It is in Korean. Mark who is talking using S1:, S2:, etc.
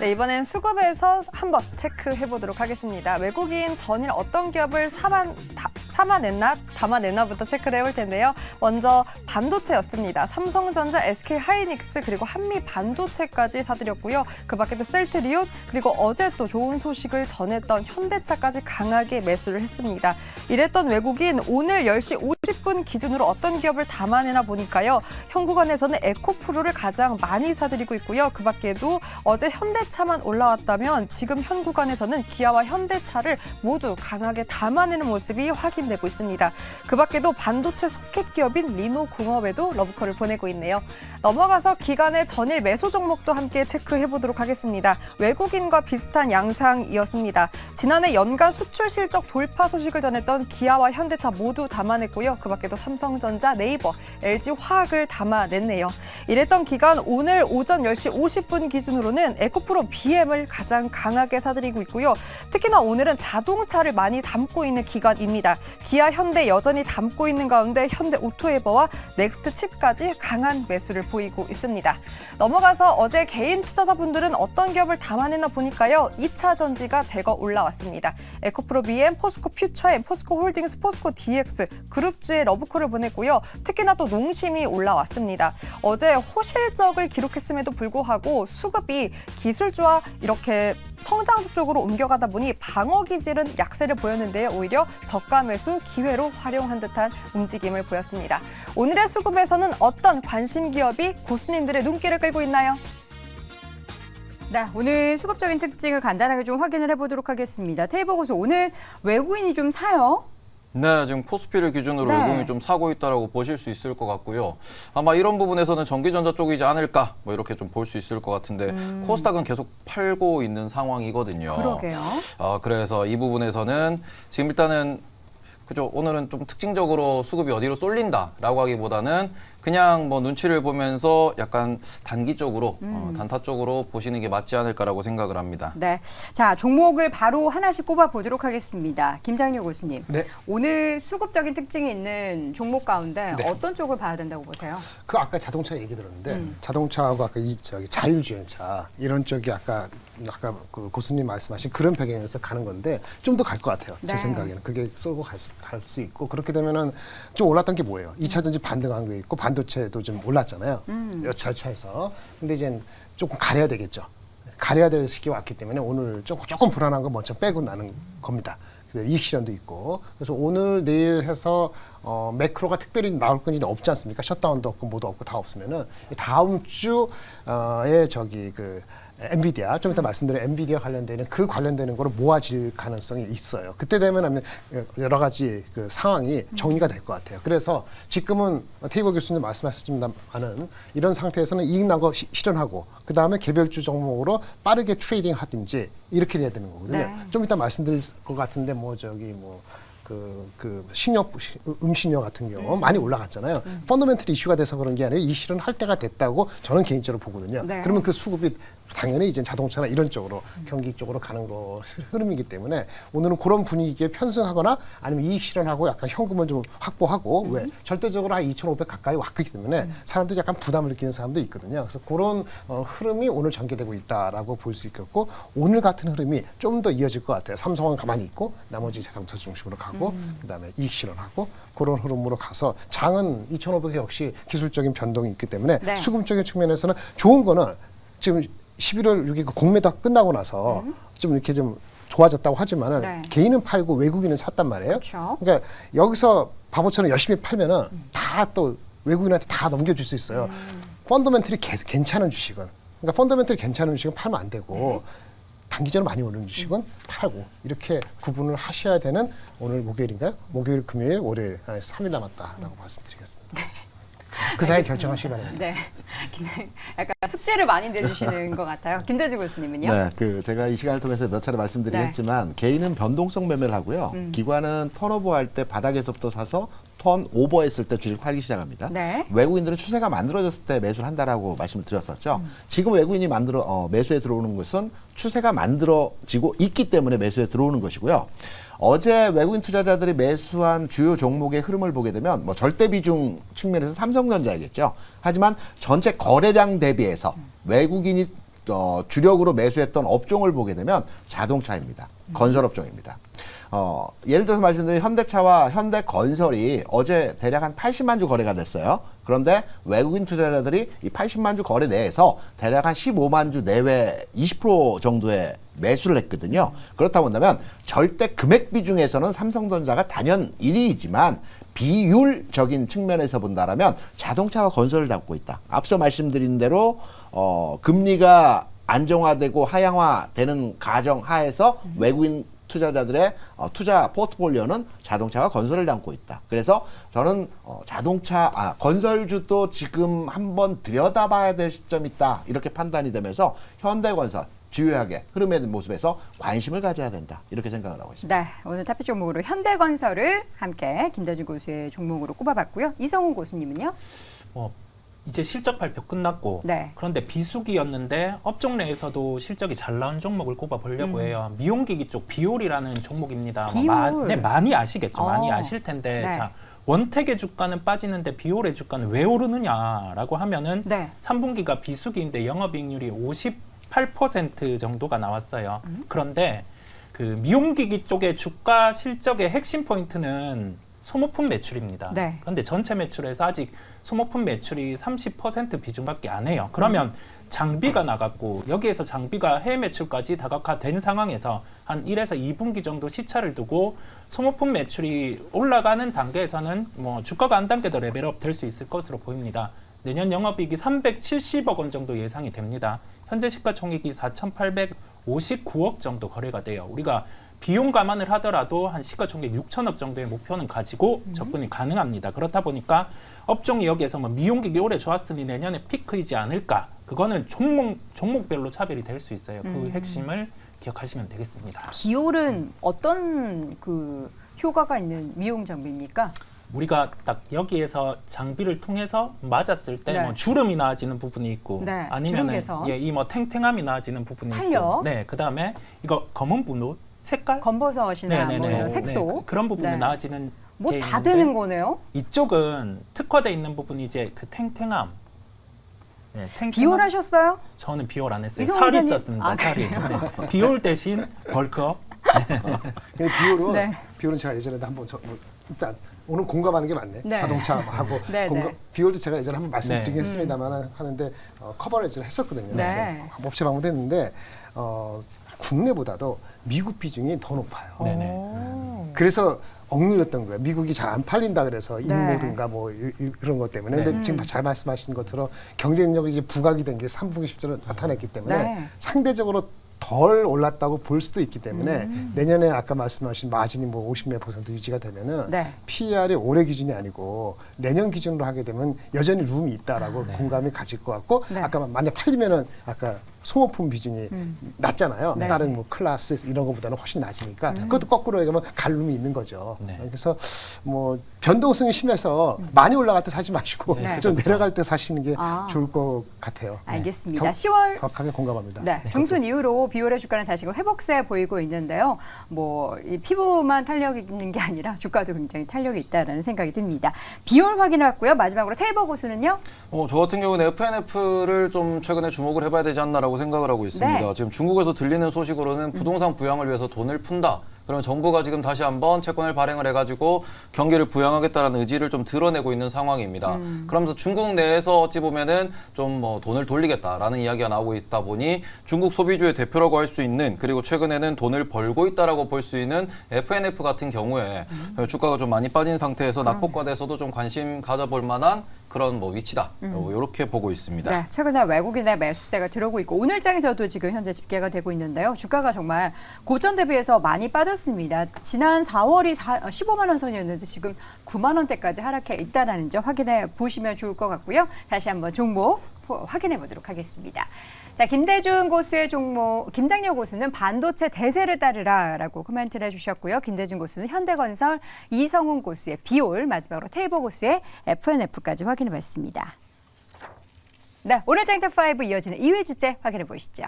S1: 네, 이번엔 수급에서 한번 체크해 보도록 하겠습니다. 외국인 전일 어떤 기업을 담아냈나부터 체크를 해볼 텐데요. 먼저 반도체였습니다. 삼성전자, SK하이닉스 그리고 한미반도체까지 사들였고요. 그 밖에도 셀트리온 그리고 어제 또 좋은 소식을 전했던 현대차까지 강하게 매수를 했습니다. 이랬던 외국인 오늘 10시 50분 기준으로 어떤 기업을 담아내나 보니까요. 현구간에서는 에코프로를 가장 많이 사들이고 있고요. 그 밖에도 어제 현대차만 올라왔다면 지금 현구간에서는 기아와 현대차를 모두 강하게 담아내는 모습이 확인되고 있습니다. 그 밖에도 반도체 소켓 기업인 리노공업에도 러브콜을 보내고 있네요. 넘어가서 기간의 전일 매수 종목도 함께 체크해 보도록 하겠습니다. 외국인과 비슷한 양상이었습니다. 지난해 연간 수출 실적 돌파 소식을 전했던 기아와 현대차 모두 담아냈고요. 그 밖에도 삼성전자, 네이버, LG화학을 담아냈네요. 이랬던 기간 오늘 오전 10시 50분 기준으로는 에코프로 BM을 가장 강하게 사들이고 있고요. 특히나 오늘은 자동차를 많이 담고 있는 기간입니다. 기아, 현대 여전히 담고 있는 가운데 현대 오토에버와 넥스트 칩까지 강한 매수를 보이고 있습니다. 넘어가서 어제 개인 투자자분들은 어떤 기업을 담아내나 보니까요. 2차 전지가 대거 올라왔습니다. 에코프로 BM, 포스코 퓨처엠, 포스코 홀딩스, 포스코 DX 그룹주의 러브콜을 보냈고요. 특히나 또 농심이 올라왔습니다. 어제 호실적을 기록했음에도 불구하고 수급이 기술주와 이렇게 성장주 쪽으로 옮겨가다 보니 방어 기질은 약세를 보였는데요. 오히려 저가 매수 기회로 활용한 듯한 움직임을 보였습니다. 오늘의 수급에서는 어떤 관심 기업이 고수님들의 눈길을 끌고 있나요?
S2: 네, 오늘 수급적인 특징을 간단하게 좀 확인을 해보도록 하겠습니다. 테이블 고수 오늘 외국인이 좀 사요?
S3: 네, 지금 코스피를 기준으로
S2: 네.
S3: 외국인이 좀 사고 있다라고 보실 수 있을 것 같고요. 아마 이런 부분에서는 전기전자 쪽이지 않을까 뭐 이렇게 좀 볼 수 있을 것 같은데 코스닥은 계속 팔고 있는 상황이거든요.
S2: 그러게요.
S3: 그래서 이 부분에서는 지금 일단은 그죠. 오늘은 좀 특징적으로 수급이 어디로 쏠린다라고 하기보다는 그냥 뭐 눈치를 보면서 약간 단기적으로 단타 쪽으로 보시는 게 맞지 않을까라고 생각을 합니다.
S2: 네, 자 종목을 바로 하나씩 꼽아보도록 하겠습니다. 김장렬 교수님,
S4: 네.
S2: 오늘 수급적인 특징이 있는 종목 가운데
S4: 네.
S2: 어떤 쪽을 봐야 된다고 보세요?
S4: 그 아까 자동차 얘기 들었는데 자동차하고 아까 자율주행차 이런 쪽이 아까 그 고수님 말씀하신 그런 배경에서 가는 건데 좀 더 갈 것 같아요.
S2: 네.
S4: 제 생각에는 그게 쏠고 갈 수 있고 그렇게 되면은 좀 올랐던 게 뭐예요? 2차 전지 반등한 게 있고 반도체도 좀 올랐잖아요. 여차에서 근데 이제 조금 가려야 되겠죠. 가려야 될 시기가 왔기 때문에 오늘 조금 불안한 거 먼저 빼고 나는 겁니다. 이익 실현도 있고 그래서 오늘 내일 해서 매크로가 특별히 나올 건지 없지 않습니까? 셧다운도 없고 뭐도 없고 다 없으면은 다음 주에 엔비디아 좀 이따 말씀드린 엔비디아 관련되는 그 관련되는 거로 모아질 가능성이 있어요. 그때 되면 여러 가지 그 상황이 정리가 될 것 같아요. 그래서 지금은 테이블 교수님 말씀하셨지만은 이런 상태에서는 이익 난 거 실현하고 그 다음에 개별주 종목으로 빠르게 트레이딩 하든지 이렇게 돼야 되는 거거든요.
S2: 네.
S4: 좀 이따 말씀드릴 것 같은데 음식료 같은 경우 많이 올라갔잖아요. 펀더멘털 이슈가 돼서 그런 게 아니라 이 실현할 때가 됐다고 저는 개인적으로 보거든요.
S2: 네.
S4: 그러면 그 수급이 당연히 이제 자동차나 이런 쪽으로 경기 쪽으로 가는 거 흐름이기 때문에 오늘은 그런 분위기에 편승하거나 아니면 이익 실현하고 약간 현금을 좀 확보하고 왜 절대적으로 한 2,500 가까이 왔기 때문에 사람들이 약간 부담을 느끼는 사람도 있거든요. 그래서 그런 흐름이 오늘 전개되고 있다라고 볼 수 있겠고 오늘 같은 흐름이 좀 더 이어질 것 같아요. 삼성은 가만히 있고 나머지 자동차 중심으로 가고 그다음에 이익 실현하고 그런 흐름으로 가서 장은 2,500 역시 기술적인 변동이 있기 때문에
S2: 네.
S4: 수급적인 측면에서는 좋은 거는 지금 11월 6일 그 공매도 끝나고 나서 좀 이렇게 좀 좋아졌다고 하지만은
S2: 네.
S4: 개인은 팔고 외국인은 샀단 말이에요.
S2: 그렇죠.
S4: 그러니까 여기서 바보처럼 열심히 팔면은 다 또 외국인한테 다 넘겨줄 수 있어요. 펀더멘털이 괜찮은 주식은 그러니까 펀더멘털이 괜찮은 주식은 팔면 안 되고 단기적으로 많이 오르는 주식은 팔고 이렇게 구분을 하셔야 되는 오늘 목요일인가요? 목요일, 금요일, 월요일 3일 남았다라고 말씀드리겠습니다. 그 사이에 결정하시기 바랍니다.
S2: 네, 약간 숙제를 많이 내주시는 것 같아요. 김대지 교수님은요?
S5: 네, 제가 이 시간을 통해서 몇 차례 말씀드리긴
S2: 네.
S5: 했지만 개인은 변동성 매매를 하고요. 기관은 턴오버할 때 바닥에서부터 사서 턴오버했을 때 주식 팔기 시작합니다.
S2: 네.
S5: 외국인들은 추세가 만들어졌을 때 매수를 한다라고 말씀을 드렸었죠. 지금 외국인이 매수에 들어오는 것은 추세가 만들어지고 있기 때문에 매수에 들어오는 것이고요. 어제 외국인 투자자들이 매수한 주요 종목의 흐름을 보게 되면 뭐 절대 비중 측면에서 삼성전자이겠죠. 하지만 전체 거래량 대비해서 외국인이 주력으로 매수했던 업종을 보게 되면 자동차입니다. 건설업종입니다. 예를 들어서 말씀드린 현대차와 현대건설이 어제 대략 한 80만 주 거래가 됐어요. 그런데 외국인 투자자들이 이 80만 주 거래 내에서 대략 한 15만 주 내외 20% 정도의 매수를 했거든요. 그렇다 본다면 절대 금액 비중에서는 삼성전자가 단연 1위이지만 비율적인 측면에서 본다라면 자동차와 건설을 잡고 있다. 앞서 말씀드린 대로 금리가 안정화되고 하향화되는 가정 하에서 외국인 투자자들의 투자 포트폴리오는 자동차와 건설을 담고 있다. 그래서 저는 건설주도 지금 한번 들여다봐야 될 시점이 있다. 이렇게 판단이 되면서 현대건설 주요하게 흐름의 모습에서 관심을 가져야 된다. 이렇게 생각을 하고 있습니다.
S2: 네, 오늘 타피 종목으로 현대건설을 함께 김대중 고수의 종목으로 꼽아봤고요. 이성훈 고수님은요?
S6: 이제 실적 발표 끝났고
S2: 네.
S6: 그런데 비수기였는데 업종 내에서도 실적이 잘 나온 종목을 꼽아보려고 해요. 미용기기 쪽 비올이라는 종목입니다.
S2: 비올.
S6: 많이 아시겠죠. 많이 아실 텐데
S2: 네.
S6: 자, 원택의 주가는 빠지는데 비올의 주가는 왜 오르느냐라고 하면은
S2: 네.
S6: 3분기가 비수기인데 영업이익률이 58% 정도가 나왔어요. 그런데 그 미용기기 쪽의 주가 실적의 핵심 포인트는 소모품 매출입니다.
S2: 네.
S6: 그런데 전체 매출에서 아직 소모품 매출이 30% 비중밖에 안 해요. 그러면 장비가 나갔고 여기에서 장비가 해외 매출까지 다각화된 상황에서 한 1에서 2분기 정도 시차를 두고 소모품 매출이 올라가는 단계에서는 뭐 주가가 한 단계 더 레벨업 될 수 있을 것으로 보입니다. 내년 영업이익이 370억 원 정도 예상이 됩니다. 현재 시가총액이 4,859억 정도 거래가 돼요. 우리가 비용 감안을 하더라도 한 시가총액 6천억 정도의 목표는 가지고 접근이 가능합니다. 그렇다 보니까 업종이 여기에서 뭐 미용기기 올해 좋았으니 내년에 피크이지 않을까. 그거는 종목별로 차별이 될 수 있어요. 그 핵심을 기억하시면 되겠습니다.
S2: 비올은 어떤 그 효과가 있는 미용 장비입니까?
S6: 우리가 딱 여기에서 장비를 통해서 맞았을 때
S2: 네.
S6: 뭐 주름이 나아지는 부분이 있고
S2: 네,
S6: 아니면은
S2: 주름 개선.
S6: 이 뭐 탱탱함이 나아지는 부분이
S2: 탄력.
S6: 있고 네, 그다음에 이거 검은 분호 색깔
S2: 검버섯이나 뭐
S6: 네네네.
S2: 이런 색소.
S6: 네, 그런 부분이
S2: 네.
S6: 나아지는
S2: 뭐
S6: 게
S2: 다
S6: 있는데
S2: 되는 거네요.
S6: 이쪽은 특화돼 있는 부분이 이제 그 탱탱함. 네, 탱탱함.
S2: 비올하셨어요?
S6: 저는 비올 안 했어요.
S2: 이성훈
S6: 살이
S2: 선생님?
S6: 쪘습니다.
S2: 아,
S6: 살이. 네. 비올 대신 벌크업.
S4: 근데 비율은
S2: 네.
S4: 제가 예전에도 한번 일단 오늘 공감하는 게 맞네.
S2: 네.
S4: 자동차하고
S2: 네, 네.
S4: 비율도 제가 예전에 한번 말씀드리긴
S6: 네.
S4: 했습니다만 하는데 커버레이지를 했었거든요.
S2: 네.
S4: 그래서 업체 방문도 했는데 국내보다도 미국 비중이 더 높아요.
S6: 네네.
S4: 그래서 억눌렸던 거예요. 미국이 잘 안 팔린다 그래서 인모든가 뭐 그런 것 때문에. 근데 지금 잘 말씀하신 것처럼 경쟁력이 이제 부각이 된 게 3분기 실적으로 나타냈기 때문에
S2: 네.
S4: 상대적으로 덜 올랐다고 볼 수도 있기 때문에 내년에 아까 말씀하신 마진이 뭐 50몇 % 유지가 되면은
S2: 네.
S4: PER이 올해 기준이 아니고 내년 기준으로 하게 되면 여전히 rum이 있다라고 공감이 가질 것 같고
S2: 네.
S4: 아까 만약 팔리면은 아까 소모품 비중이 낮잖아요.
S2: 네.
S4: 다른 뭐 클래스 이런 것보다는 훨씬 낮으니까 그것도 거꾸로 얘기하면 갈룸이 있는 거죠.
S6: 네.
S4: 그래서 뭐 변동성이 심해서 많이 올라갈 때 사지 마시고
S2: 네.
S4: 좀 내려갈 때 사시는 게
S2: 아.
S4: 좋을 것 같아요.
S2: 알겠습니다. 10월
S4: 정확하게 공감합니다.
S2: 네, 중순 이후로 비올의 주가는 다시금 회복세 보이고 있는데요. 뭐 이 피부만 탄력이 있는 게 아니라 주가도 굉장히 탄력이 있다라는 생각이 듭니다. 비올 확인해왔고요. 마지막으로 테이버 고수는요.
S3: 저 같은 경우는 FNF를 좀 최근에 주목을 해봐야 되지 않나라고 생각을 하고 있습니다.
S2: 네.
S3: 지금 중국에서 들리는 소식으로는 부동산 부양을 위해서 돈을 푼다. 그러면 정부가 지금 다시 한번 채권을 발행을 해가지고 경기를 부양하겠다는 의지를 좀 드러내고 있는 상황입니다. 그러면서 중국 내에서 어찌 보면은 좀 뭐 돈을 돌리겠다라는 이야기가 나오고 있다 보니 중국 소비주의 대표라고 할 수 있는 그리고 최근에는 돈을 벌고 있다라고 볼 수 있는 FNF 같은 경우에 주가가 좀 많이 빠진 상태에서 낙폭과대에서도 좀 관심 가져볼 만한 그런 뭐 위치다. 이렇게 보고 있습니다.
S2: 네, 최근에 외국인의 매수세가 들어오고 있고 오늘장에서도 지금 현재 집계가 되고 있는데요. 주가가 정말 고점 대비해서 많이 빠졌습니다. 지난 4월이 15만 원 선이었는데 지금 9만 원대까지 하락해 있다는 점 확인해 보시면 좋을 것 같고요. 다시 한번 종목 확인해 보도록 하겠습니다. 자, 김대중 고수의 종목, 김장렬 고수는 반도체 대세를 따르라라고 코멘트를 해주셨고요. 김대중 고수는 현대건설, 이성훈 고수의 비올, 마지막으로 테이버 고수의 FNF까지 확인해 봤습니다. 네, 오늘 짱탑5 이어지는 2회 주제 확인해 보시죠.